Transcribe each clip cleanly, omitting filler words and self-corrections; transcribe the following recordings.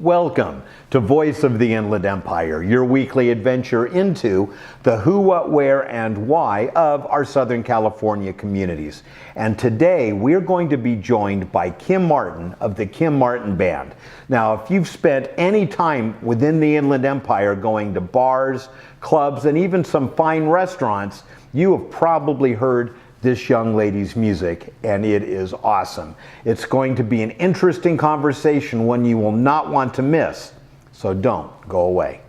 Welcome to Voice of the Inland Empire, your weekly adventure into the who, what, where, and why of our Southern California communities. And today we're going to be joined by Kim Martin of the Kim Martin Band. Now, if you've spent any time within the Inland Empire going to bars, clubs, and even some fine restaurants, you have probably heard this young lady's music, and it is awesome. It's going to be an interesting conversation, one you will not want to miss, so don't go away.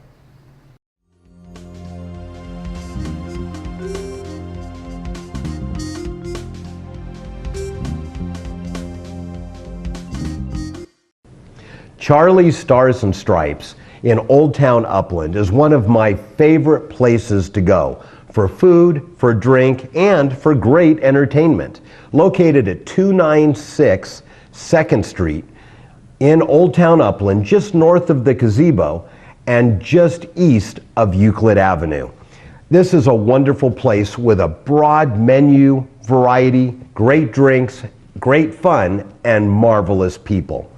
Charlie's Stars and Stripes in Old Town Upland is one of my favorite places to go for food, for drink, and for great entertainment. Located at 296 2nd Street in Old Town Upland, just north of the gazebo and just east of Euclid Avenue. This is a wonderful place with a broad menu, variety, great drinks, great fun, and marvelous people.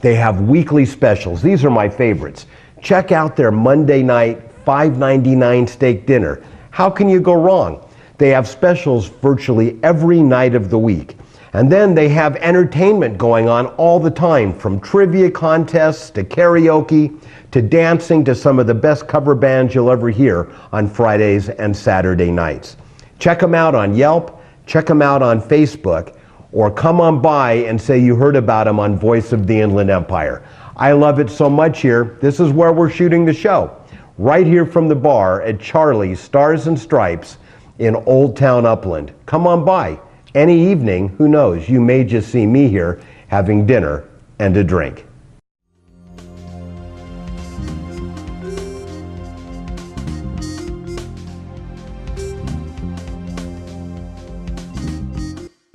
They have weekly specials. These are my favorites. Check out their Monday night $5.99 steak dinner. How can you go wrong? They have specials virtually every night of the week. And then they have entertainment going on all the time, from trivia contests to karaoke to dancing to some of the best cover bands you'll ever hear on Fridays and Saturday nights. Check them out on Yelp, check them out on Facebook, or come on by and say you heard about them on Voice of the Inland Empire. I love it so much here. This is where we're shooting the show. Right here from the bar at Charlie's Stars and Stripes in Old Town Upland. Come on by. Any evening, who knows, you may just see me here having dinner and a drink.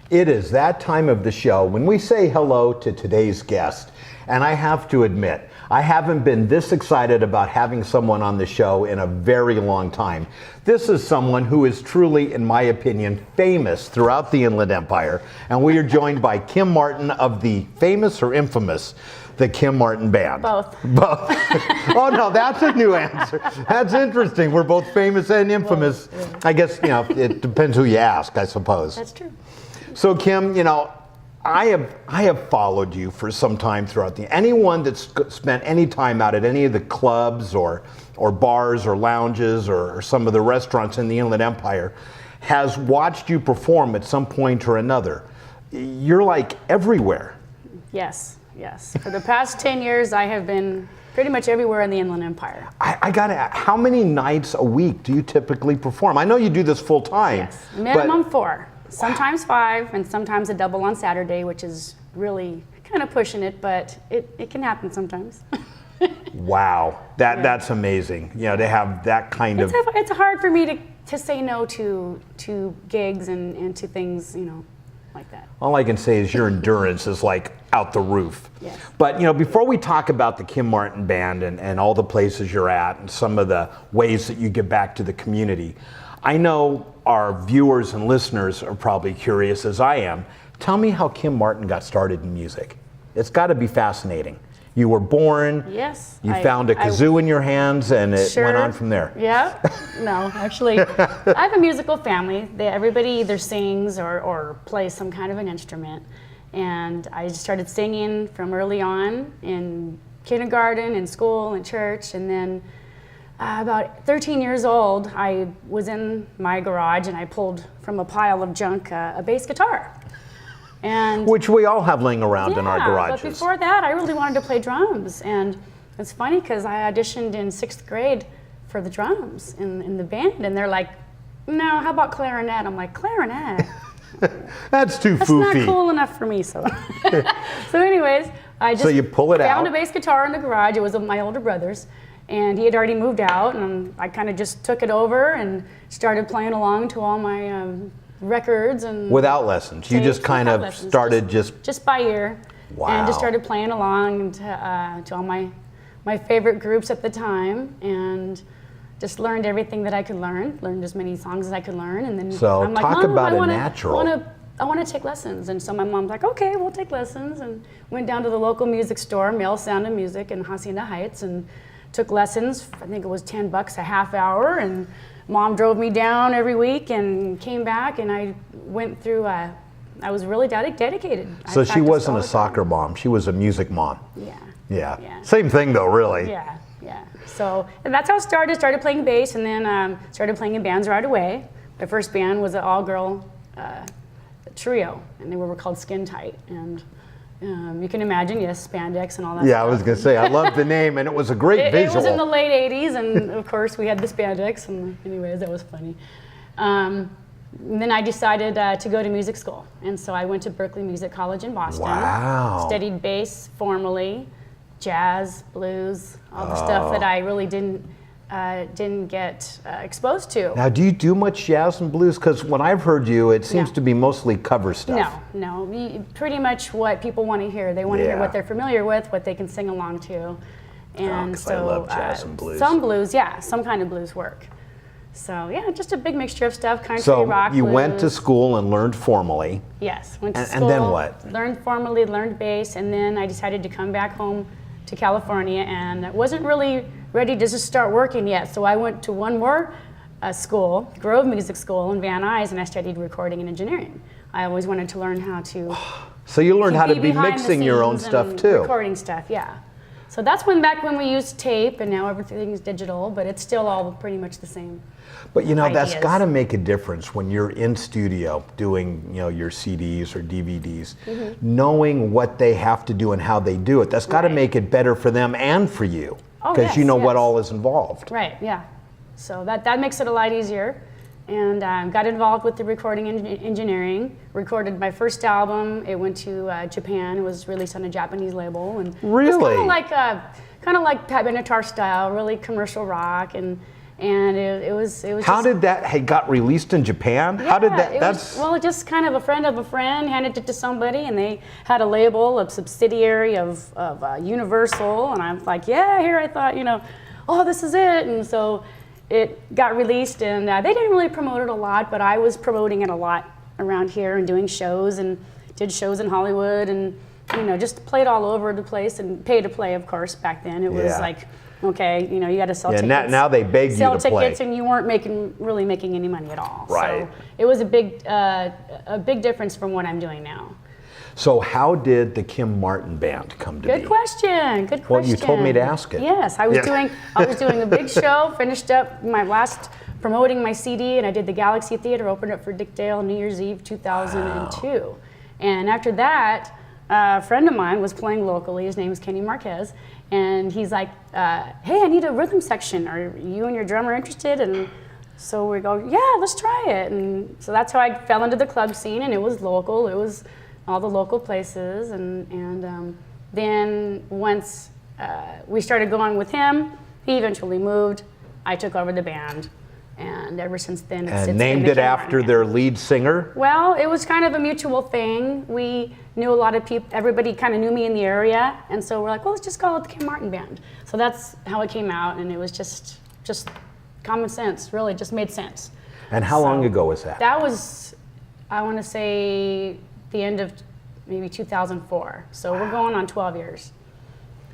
It is that time of the show when we say hello to today's guest. And I have to admit, I haven't been this excited about having someone on the show in a very long time. This is someone who is truly, in my opinion, famous throughout the Inland Empire. And we are joined by Kim Martin of the famous or infamous, the Kim Martin Band. Both. Both. Oh no, that's a new answer. That's interesting. We're both famous and infamous. Both, yeah. I guess, it depends who you ask, I suppose. That's true. So Kim, I have followed you for some time throughout anyone that's spent any time out at any of the clubs or bars or lounges or some of the restaurants in the Inland Empire has watched you perform at some point or another. You're like everywhere. Yes. For the past 10 years, I have been pretty much everywhere in the Inland Empire. I gotta ask, how many nights a week do you typically perform? I know you do this full time. Yes, minimum 4. Sometimes 5, and sometimes a double on Saturday, which is really kind of pushing it, but it can happen sometimes. Wow, that's amazing. To have that kind of. It's hard for me to say no to gigs and to things, like that. All I can say is your endurance is like out the roof. Yes. But before we talk about the Kim Martin Band and all the places you're at and some of the ways that you give back to the community, I know our viewers and listeners are probably curious, as I am. Tell me how Kim Martin got started in music. It's got to be fascinating. You were born. Yes. You found a kazoo in your hands, and it went on from there. Yeah. No, actually, I have a musical family. Everybody either sings or plays some kind of an instrument. And I just started singing from early on in kindergarten, in school, in church, and then about 13 years old, I was in my garage and I pulled from a pile of junk a bass guitar. Which we all have laying around in our garages. But before that, I really wanted to play drums. And it's funny because I auditioned in 6th grade for the drums in the band. And they're like, no, how about clarinet? I'm like, clarinet? That's too That's foofy. not cool enough for me. So, so anyways, I just So you pull it found out. a bass guitar in the garage. It was of my older brother's, and he had already moved out, and I kind of just took it over and started playing along to all my records and Without lessons. You tapes just kind without of lessons, started just by ear. Wow. And just started playing along to all my favorite groups at the time, and just learned everything that I could learn. Learned as many songs as I could learn, and then So I'm like, talk Mom, about I a wanna, natural. I want to take lessons, and so my mom's like, okay, we'll take lessons, and went down to the local music store, Male Sound and Music in Hacienda Heights, and took lessons. I think it was $10 a half hour, and Mom drove me down every week and came back, and I went through. I was really dedicated. So I she practiced wasn't all a the soccer mom. She was a music mom. time. Yeah. Yeah. Same thing though, really. Yeah. So and that's how it started. Started playing bass, and then started playing in bands right away. My first band was an all-girl trio, and they were called Skin Tight. And you can imagine, yes, spandex and all that. Yeah, I stuff. was gonna say I love the name, and it was a great It visual. was in the late '80s, and of course we had the spandex. And anyways, that was funny. And then I decided to go to music school, and so I went to Berklee Music College in Boston. Wow. Studied bass formally, jazz, blues, all the stuff that I really didn't get exposed to. Now, do you do much jazz and blues? Because when I've heard you, it seems No. to be mostly cover stuff. No, pretty much what people want to hear. They want to hear Yeah. what they're familiar with, what they can sing along to. And 'cause I love jazz and blues. Some blues, yeah, some kind of blues work. So yeah, just a big mixture of stuff, country, So rock, you blues. went to school and learned formally. Yes, went to And school. then what? Learned formally, learned bass, and then I decided to come back home to California, and I wasn't really ready to just start working yet. So I went to one more school, Grove Music School in Van Nuys, and I studied recording and engineering. I always wanted to learn how to So you learned how to be behind the mixing your own scenes stuff and too. Recording stuff, yeah. So that's back when we used tape, and now everything's digital, but it's still all pretty much the same. But you know, that's ideas. got to make a difference when you're in studio doing, your CDs or DVDs, knowing what they have to do and how they do it. That's got to Right. make it better for them and for you, Oh, because you yes, know what yes. all is involved. Right, yeah. So that makes it a lot easier. And got involved with the recording engineering, recorded my first album. It went to Japan. It was released on a Japanese label. And It Really? was kind of like Pat Benatar style, really commercial rock. And it was How just, did that got released in Japan? How did that? it was, well, just kind of a friend of a friend handed it to somebody, and they had a label, a subsidiary of Universal, and I'm like, yeah, here I thought, oh, this is it, and so it got released, and they didn't really promote it a lot, but I was promoting it a lot around here and doing shows, and did shows in Hollywood, and just played all over the place, and pay to play, of course. Back then, it was Yeah. like, okay, you got to sell Yeah, tickets. now they beg you sell to play. tickets, and you weren't really making any money at all. Right. So it was a big difference from what I'm doing now. So how did the Kim Martin Band come to be? Good question. Good question. Well, you told me to ask it. Yes, I was Yeah. doing a big show. Finished up my last promoting my CD, and I did the Galaxy Theater. Opened up for Dick Dale New Year's Eve 2002. And after that, a friend of mine was playing locally. His name is Kenny Marquez, and he's like, "Hey, I need a rhythm section. Are you and your drummer interested?" And so we go, "Yeah, let's try it." And so that's how I fell into the club scene, and it was local. It was all the local places, and then once we started going with him, he eventually moved. I took over the band, and ever since then, it's And been named the it Kim Martin after Band. their lead singer? Well, it was kind of a mutual thing. We knew a lot of people. Everybody kind of knew me in the area, and so we're like, well, let's just call it the Kim Martin Band. So that's how it came out, and it was just common sense. Really, just made sense. And how long ago was that? That was, I want to say, the end of maybe 2004. So we're going on 12 years.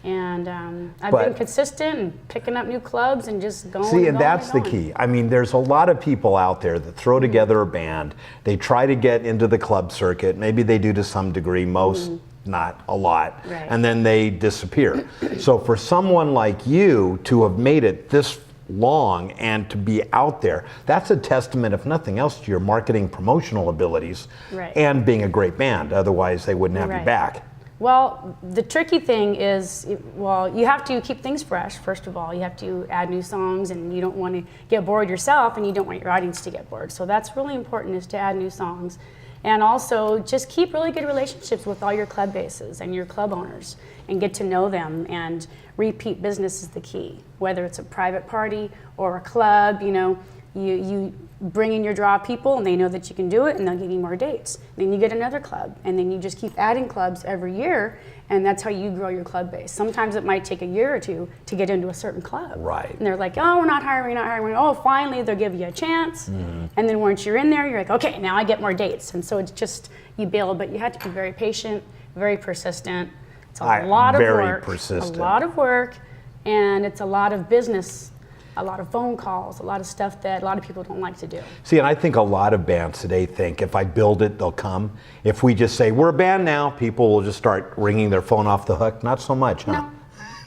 And I've been But- consistent and picking up new clubs and just going. See, and going, that's the going. key. I mean, there's a lot of people out there that throw together a band. They try to get into the club circuit. Maybe they do to some degree, most not a lot. Right. And then they disappear. So for someone like you to have made it this long and to be out there, that's a testament, if nothing else, to your marketing promotional abilities Right. and being a great band. Otherwise, they wouldn't have you Right. back. Well, the tricky thing is, you have to keep things fresh, first of all. You have to add new songs, and you don't want to get bored yourself, and you don't want your audience to get bored. So that's really important, is to add new songs. And also just keep really good relationships with all your club bases and your club owners and get to know them, and repeat business is the key. Whether it's a private party or a club, you bring in your draw people and they know that you can do it and they'll give you more dates. Then you get another club and then you just keep adding clubs every year, and that's how you grow your club base. Sometimes it might take a year or two to get into a certain club. Right. And they're like, oh, we're not hiring. Oh, finally they'll give you a chance. And then once you're in there, you're like, okay, now I get more dates. And so it's just, you build, but you have to be very patient, very persistent. It's a lot of work. Persistent. A lot of work, and it's a lot of business, a lot of phone calls, a lot of stuff that a lot of people don't like to do. See, and I think a lot of bands today think if I build it, they'll come. If we just say, we're a band now, people will just start ringing their phone off the hook. Not so much, huh?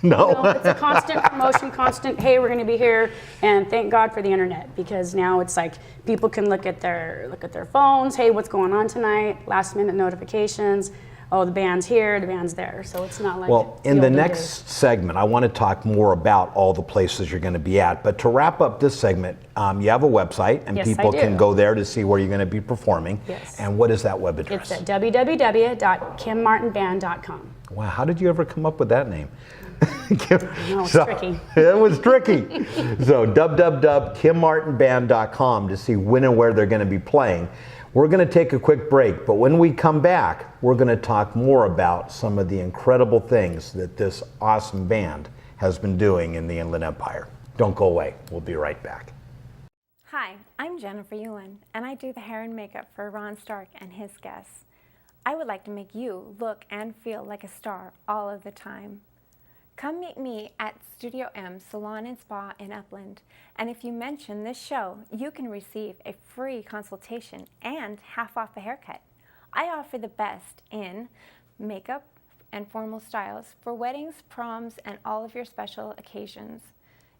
No. It's a constant promotion, constant, hey, we're going to be here, and thank God for the internet, because now it's like people can look at their phones, hey, what's going on tonight, last minute notifications. Oh, the band's here, the band's there. So it's not like. Well, in the next segment, I want to talk more about all the places you're going to be at. But to wrap up this segment, you have a website, and yes, people can go there to see where you're going to be performing. Yes. And what is that web address? It's at www.kimmartinband.com. Wow, how did you ever come up with that name? No, it's tricky. It was tricky. So www.kimmartinband.com to see when and where they're going to be playing. We're going to take a quick break, but when we come back, we're going to talk more about some of the incredible things that this awesome band has been doing in the Inland Empire. Don't go away. We'll be right back. Hi, I'm Jennifer Ewan, and I do the hair and makeup for Ron Stark and his guests. I would like to make you look and feel like a star all of the time. Come meet me at Studio M Salon and Spa in Upland, and if you mention this show, you can receive a free consultation and half off a haircut. I offer the best in makeup and formal styles for weddings, proms, and all of your special occasions,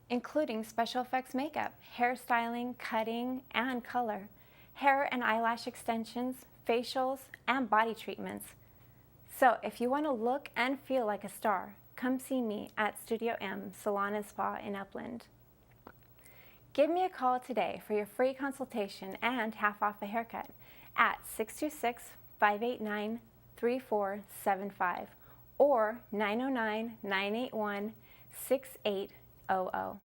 including special effects makeup, hairstyling, cutting, and color, hair and eyelash extensions, facials, and body treatments. So if you want to look and feel like a star, come see me at Studio M Salon and Spa in Upland. Give me a call today for your free consultation and half off a haircut at 626-589-3475 or 909-981-6800.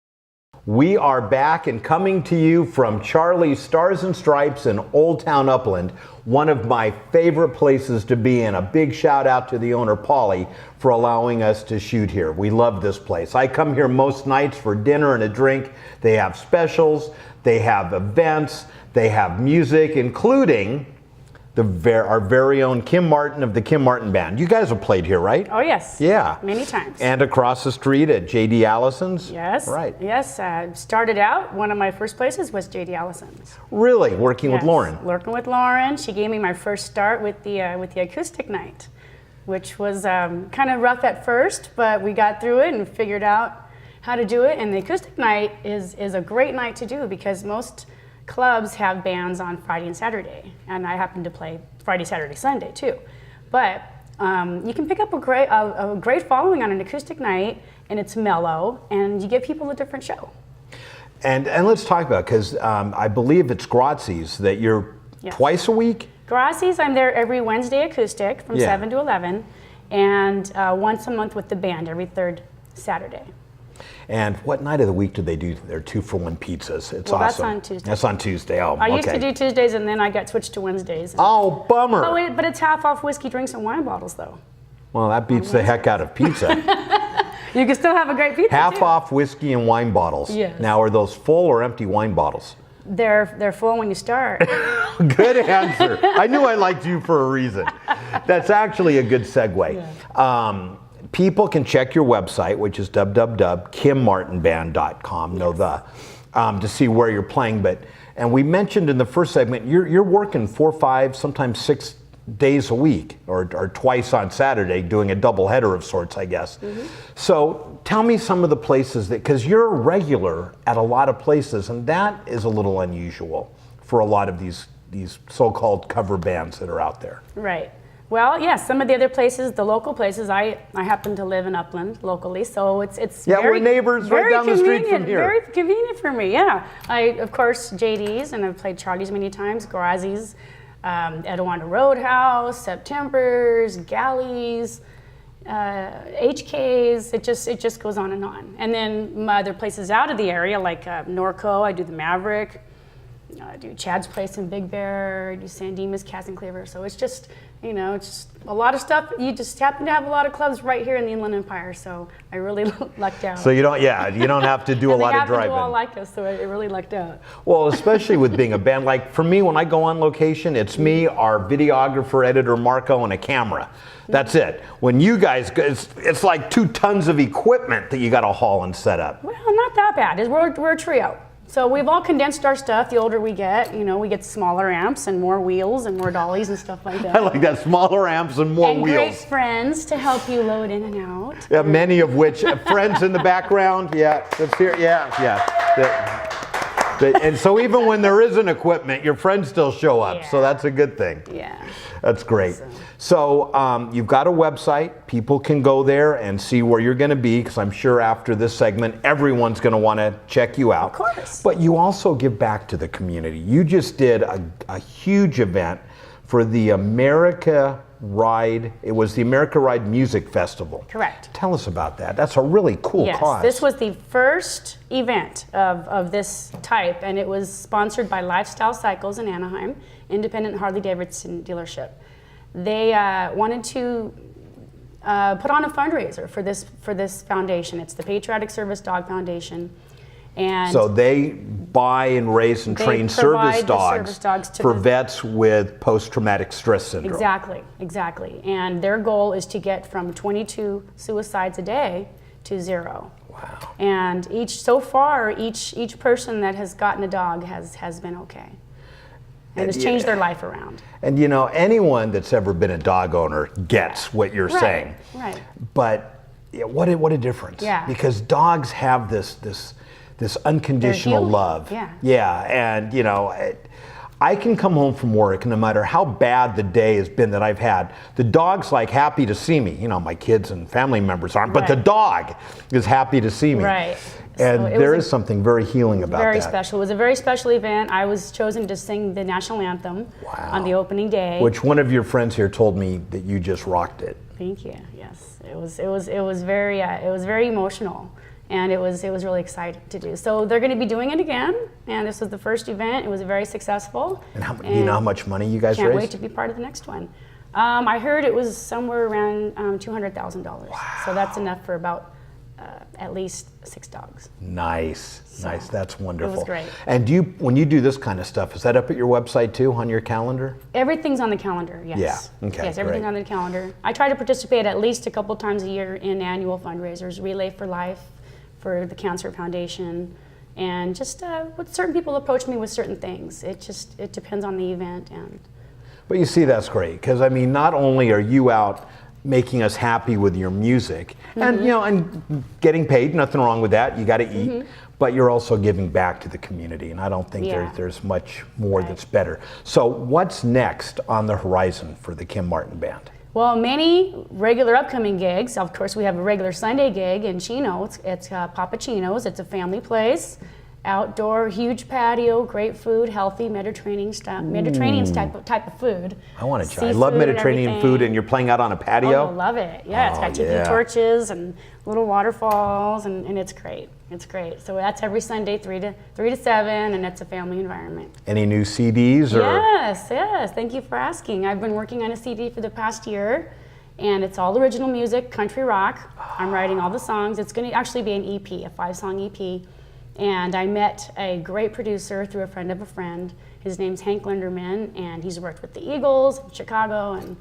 We are back and coming to you from Charlie's Stars and Stripes in Old Town Upland, one of my favorite places to be in. A big shout out to the owner, Polly, for allowing us to shoot here. We love this place. I come here most nights for dinner and a drink. They have specials, they have events, they have music, including our very own Kim Martin of the Kim Martin Band. You guys have played here, right? Oh, yes. Yeah. Many times. And across the street at J.D. Allison's? Yes. Right. Yes. Started out, one of my first places was J.D. Allison's. Really? Working with Lauren? Working with Lauren. She gave me my first start with the acoustic night, which was kind of rough at first, but we got through it and figured out how to do it. And the acoustic night is a great night to do because most clubs have bands on Friday and Saturday, and I happen to play Friday, Saturday, Sunday too. But you can pick up a great following on an acoustic night, and it's mellow, and you give people a different show. And let's talk about, because I believe it's Grazzi's that you're twice a week? Grazzi's, I'm there every Wednesday acoustic from 7 to 11, and once a month with the band every third Saturday. And what night of the week do they do their 2-for-1 pizzas? It's awesome. That's on Tuesday. That's on Tuesday. Oh, I used to do Tuesdays, and then I got switched to Wednesdays. Oh, bummer. Oh, but it's half off whiskey, drinks, and wine bottles, though. Well, that beats the heck out of pizza. You can still have a great pizza, Half too. off whiskey and wine bottles. Yes. Now, are those full or empty wine bottles? They're full when you start. Good answer. I knew I liked you for a reason. That's actually a good segue. Yeah. People can check your website, which is www.kimmartinband.com, to see where you're playing. And we mentioned in the first segment, you're working 4, 5, sometimes 6 days a week, or twice on Saturday, doing a double header of sorts, I guess. Mm-hmm. So tell me some of the places because you're a regular at a lot of places, and that is a little unusual for a lot of these so-called cover bands that are out there. Right. Well, yes, some of the other places, the local places, I happen to live in Upland locally, so it's we're neighbors right down the street from here. Very convenient for me, yeah. Of course, JD's, and I've played Charlie's many times, Grazzi's, Etiwanda Roadhouse, September's, Galleys, HKs. It just goes on. And then my other places out of the area, like Norco, I do the Maverick. I do Chad's Place in Big Bear. I do San Dimas, Cass and Cleaver. So it's just, it's just a lot of stuff. You just happen to have a lot of clubs right here in the Inland Empire. So I really lucked out. So you don't have to do a lot of driving. They all like us, so it really lucked out. Well, especially with being a band. Like for me, when I go on location, it's me, our videographer, editor Marco, and a camera. That's it. When you guys, it's like 2 tons of equipment that you got to haul and set up. Well, not that bad. We're a trio. So we've all condensed our stuff. The older we get, we get smaller amps and more wheels and more dollies and stuff like that. I like that, smaller amps and more and wheels. Great friends to help you load in and out. Yeah, many of which, friends in the background, yeah, that's here, yeah. And so even when there isn't equipment, your friends still show up, so that's a good thing. Yeah. That's great. So you've got a website. People can go there and see where you're going to be, because I'm sure after this segment, everyone's going to want to check you out. Of course. But you also give back to the community. You just did a huge event for the America Ride. It was the America Ride Music Festival. Correct. Tell us about that. That's a really cool cause. This was the first event of this type, and it was sponsored by Lifestyle Cycles in Anaheim, independent Harley-Davidson dealership. They wanted to put on a fundraiser for this foundation. It's the Patriotic Service Dog Foundation. And so they buy and raise and train service dogs for vets with post-traumatic stress syndrome. Exactly. And their goal is to get from 22 suicides a day to 0. Wow. And each person that has gotten a dog has been okay. And it's changed their life around. And anyone that's ever been a dog owner gets what you're saying. Right. But what a difference. Yeah. Because dogs have this unconditional love. Yeah. Yeah. And I can come home from work, and no matter how bad the day has been that I've had, the dog's like happy to see me. My kids and family members aren't, but the dog is happy to see me. Right. And so there is something very healing about that. Very special. It was a very special event. I was chosen to sing the national anthem on the opening day. Which one of your friends here told me that you just rocked it. Thank you. Yes, it was very emotional, and it was really exciting to do. So they're going to be doing it again, and this was the first event. It was very successful. And do you know how much money you guys raised? Can't wait to be part of the next one. I heard it was somewhere around $200,000. Wow. So that's enough for about at least 6 dogs. Nice. That's wonderful. It was great. And when you do this kind of stuff, is that up at your website too, on your calendar? Everything's on the calendar, yes. Yeah, okay, yes, everything's on the calendar. I try to participate at least a couple times a year in annual fundraisers, Relay for Life for the Cancer Foundation, and just certain people approach me with certain things. It depends on the event. But you see, that's great, because not only are you out making us happy with your music, and and getting paid, nothing wrong with that, you got to eat, but you're also giving back to the community, and I don't think there's much more that's better. So what's next on the horizon for the Kim Martin Band? Well, many regular upcoming gigs. Of course, we have a regular Sunday gig in Chino. It's Papa Chino's. It's a family place. Outdoor, huge patio, great food, healthy Mediterranean type of food. I want to try. I love Mediterranean food, and you're playing out on a patio? Oh, I love it. Yeah, it's got tiki torches and little waterfalls, and it's great. It's great. So that's every Sunday, 3 to 7, and it's a family environment. Any new CDs? Yes. Thank you for asking. I've been working on a CD for the past year, and it's all original music, country rock. I'm writing all the songs. It's going to actually be an EP, a 5-song EP. And I met a great producer through a friend of a friend. His name's Hank Linderman, and he's worked with the Eagles in Chicago, and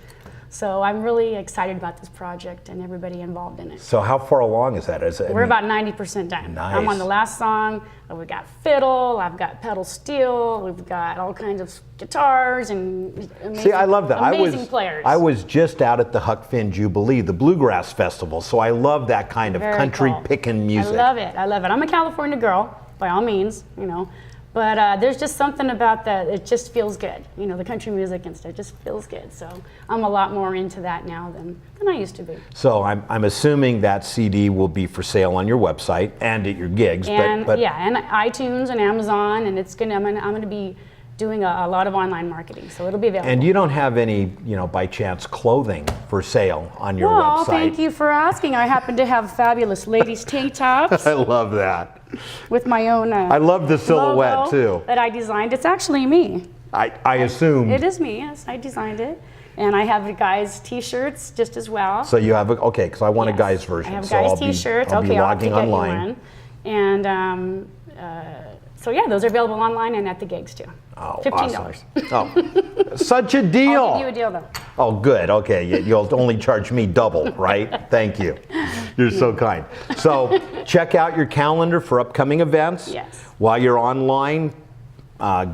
so I'm really excited about this project and everybody involved in it. So how far along is that? We're about 90% done. Nice. I'm on the last song. We've got fiddle, I've got pedal steel, we've got all kinds of guitars and amazing, See, I love that. Amazing players. I was just out at the Huck Finn Jubilee, the Bluegrass Festival, so I love that kind of country pickin' music. I love it. I'm a California girl, by all means, But there's just something about that, it just feels good. The country music and stuff just feels good. So I'm a lot more into that now than I used to be. So I'm assuming that CD will be for sale on your website and at your gigs. And and iTunes and Amazon, and I'm gonna be doing a lot of online marketing, so it'll be available. And you don't have any, by chance, clothing for sale on your Well, website? thank you for asking. I happen to have fabulous ladies tank tops I love that. with my own I love the silhouette logo too. that I designed. It's actually me. I assume. It is me, yes, I designed it. And I have guys' t-shirts just as well. So you have okay, because I want a Yes. guy's version. I have so guys' I'll be- t-shirts. I'll be Okay, I'll have to logging get online. you one. And so yeah, those are available online and at the gigs too. Oh, $15. awesome. Oh, such a deal. I'll give you a deal though. Oh, good. Okay, you'll only charge me double, right? Thank you. You're so kind. So check out your calendar for upcoming events. Yes. While you're online,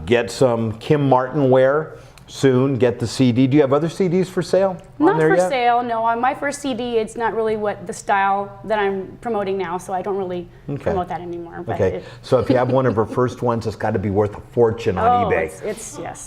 get some Kim Martin wear soon. Get the CD. Do you have other CDs for sale Not on there for yet? sale, no. On my first CD, it's not really what the style that I'm promoting now, so I don't really promote that anymore. But Okay. So if you have one of her first ones, it's got to be worth a fortune on oh, eBay. it's yes,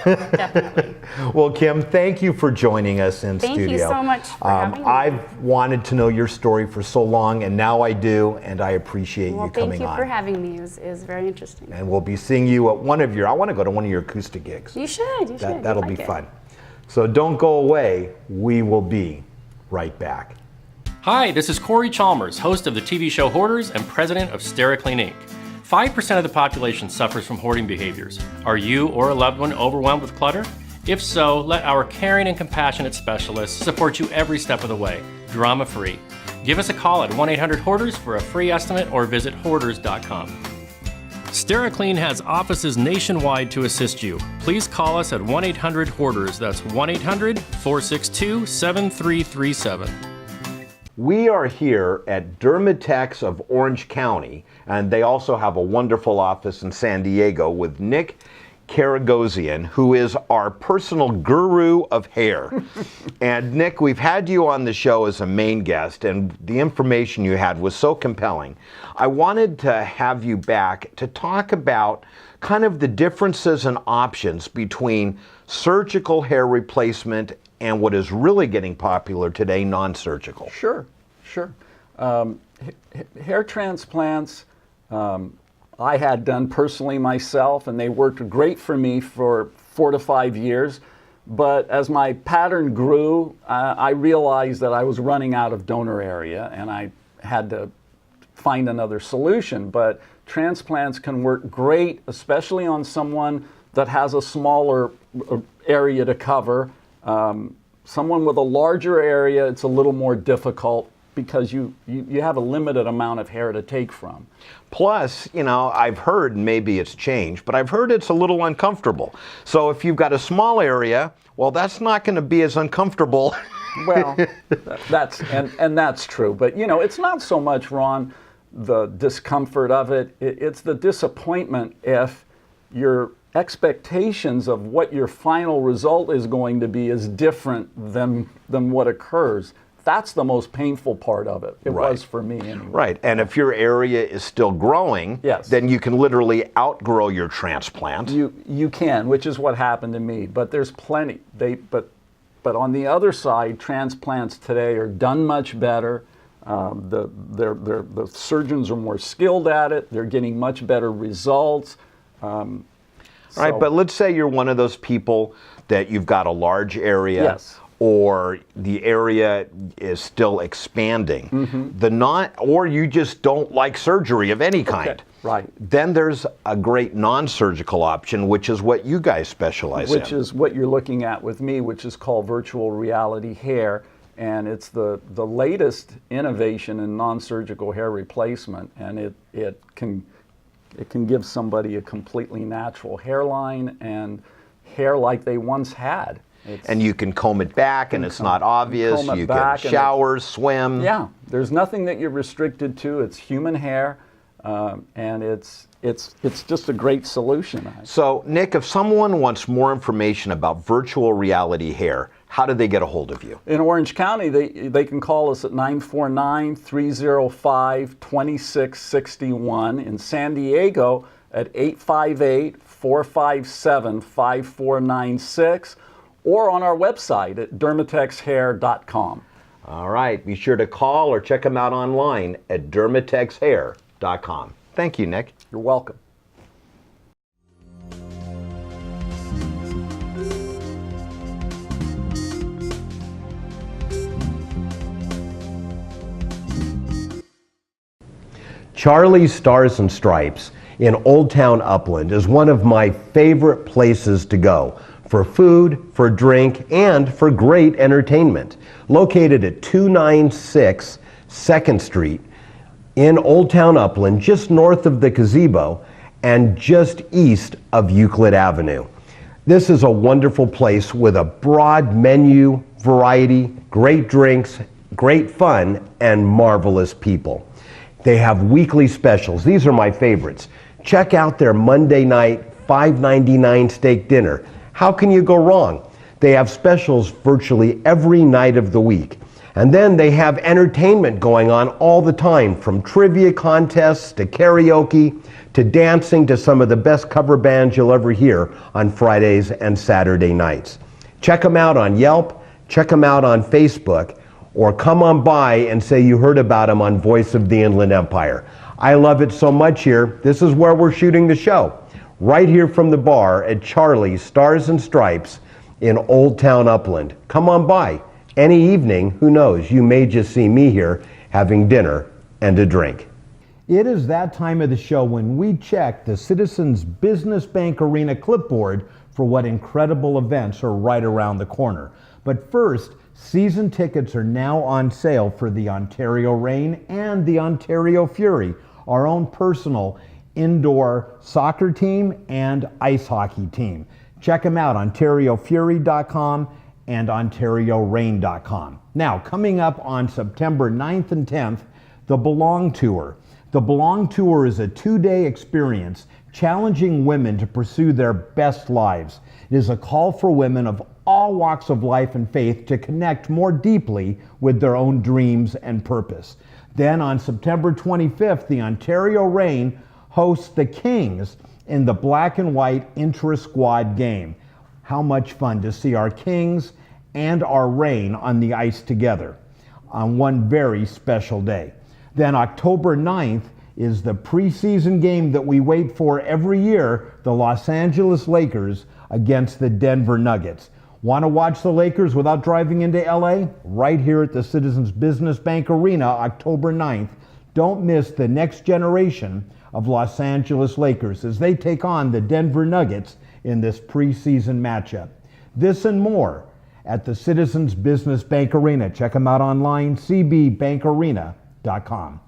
definitely. Well, Kim, thank you for joining us in Thank studio. you so much for having me. I've wanted to know your story for so long, and now I do, and I appreciate Well, you coming thank you on. for having me. It was very interesting. And we'll be seeing you at one of your, I want to go to one of your acoustic gigs. You should. You should. That'll You'd be like it. fun. So don't go away. We will be right back. Hi, this is Corey Chalmers, host of the TV show Hoarders and president of SteriClean Inc. 5% of the population suffers from hoarding behaviors. Are you or a loved one overwhelmed with clutter? If so, let our caring and compassionate specialists support you every step of the way, drama-free. Give us a call at 1-800-HOARDERS for a free estimate or visit hoarders.com. SteriClean has offices nationwide to assist you. Please call us at 1-800-HOARDERS. That's 1-800-462-7337. We are here at Dermatex of Orange County, and they also have a wonderful office in San Diego with Nick Karagosian, who is our personal guru of hair. And Nick, we've had you on the show as a main guest, and the information you had was so compelling. I wanted to have you back to talk about kind of the differences and options between surgical hair replacement and what is really getting popular today, non-surgical. Sure. Hair transplants, I had done personally myself, and they worked great for me for 4 to 5 years. But as my pattern grew, I realized that I was running out of donor area, and I had to find another solution. But transplants can work great, especially on someone that has a smaller area to cover. Someone with a larger area, it's a little more difficult because you have a limited amount of hair to take from. Plus, I've heard, maybe it's changed, but I've heard it's a little uncomfortable. So if you've got a small area, well, that's not going to be as uncomfortable. Well, that's true. But, it's not so much, Ron, the discomfort of it. It's the disappointment if your expectations of what your final result is going to be is different than what occurs. That's the most painful part of it. It Right. was for me anyway. Right, and if your area is still growing, Yes. then you can literally outgrow your transplant. You can, which is what happened to me. But there's plenty. But on the other side, transplants today are done much better. The surgeons are more skilled at it. They're getting much better results. Right, but let's say you're one of those people that you've got a large area. Yes. Or the area is still expanding. Or you just don't like surgery of any kind. Okay, right. Then there's a great non-surgical option, which is what you guys specialize in. Which is what you're looking at with me, which is called virtual reality hair. And it's the latest innovation in non-surgical hair replacement. And it can give somebody a completely natural hairline and hair like they once had. And you can comb it back, and it's not obvious. comb it You back, can and shower, swim. Yeah, there's nothing that you're restricted to. It's human hair, and it's just a great solution. So, Nick, if someone wants more information about virtual reality hair, how do they get a hold of you? In Orange County, they can call us at 949-305-2661. In San Diego, at 858-457-5496. Or on our website at dermatexhair.com. All right, be sure to call or check them out online at dermatexhair.com. Thank you, Nick. You're welcome. Charlie's Stars and Stripes in Old Town Upland is one of my favorite places to go for food, for drink, and for great entertainment. Located at 296 2nd Street in Old Town Upland, just north of the gazebo and just east of Euclid Avenue. This is a wonderful place with a broad menu, variety, great drinks, great fun, and marvelous people. They have weekly specials. These are my favorites. Check out their Monday night $5.99 steak dinner. How can you go wrong? They have specials virtually every night of the week. And then they have entertainment going on all the time, from trivia contests to karaoke to dancing to some of the best cover bands you'll ever hear on Fridays and Saturday nights. Check them out on Yelp, check them out on Facebook, or come on by and say you heard about them on Voice of the Inland Empire. I love it so much here. This is where we're shooting the show, right here from the bar at Charlie's Stars and Stripes in Old Town Upland. Come on by. Any evening, who knows, you may just see me here having dinner and a drink. It is that time of the show when we check the Citizens Business Bank Arena clipboard for what incredible events are right around the corner. But first, season tickets are now on sale for the Ontario Reign and the Ontario Fury, our own personal indoor soccer team and ice hockey team. Check them out, OntarioFury.com and OntarioReign.com. Now, coming up on September 9th and 10th, the Belong Tour. The Belong Tour is a 2-day experience challenging women to pursue their best lives. It is a call for women of all walks of life and faith to connect more deeply with their own dreams and purpose. Then on September 25th, the Ontario Reign hosts the Kings in the black and white intra-squad game. How much fun to see our Kings and our Reign on the ice together on one very special day. Then October 9th is the preseason game that we wait for every year, the Los Angeles Lakers against the Denver Nuggets. Want to watch the Lakers without driving into LA? Right here at the Citizens Business Bank Arena, October 9th. Don't miss the next generation of Los Angeles Lakers as they take on the Denver Nuggets in this preseason matchup. This and more at the Citizens Business Bank Arena. Check them out online, cbbankarena.com.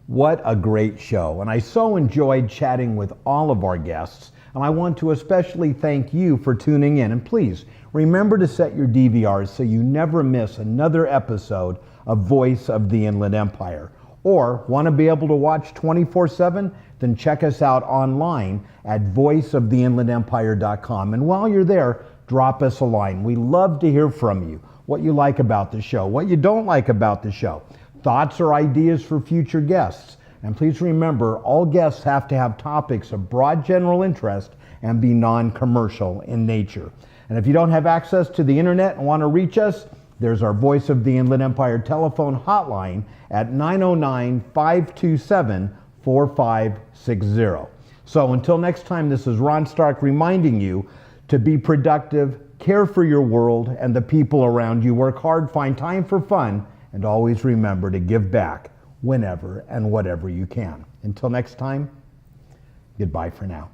What a great show, and I so enjoyed chatting with all of our guests, and I want to especially thank you for tuning in. And please, remember to set your DVRs so you never miss another episode of Voice of the Inland Empire. Or, want to be able to watch 24/7? Then check us out online at voiceoftheinlandempire.com. And while you're there, drop us a line. We love to hear from you, what you like about the show, what you don't like about the show, thoughts or ideas for future guests. And please remember, all guests have to have topics of broad general interest and be non-commercial in nature. And if you don't have access to the internet and want to reach us, there's our Voice of the Inland Empire telephone hotline at 909-527-4560. So until next time, this is Ron Stark reminding you to be productive, care for your world and the people around you, work hard, find time for fun, and always remember to give back whenever and whatever you can. Until next time, goodbye for now.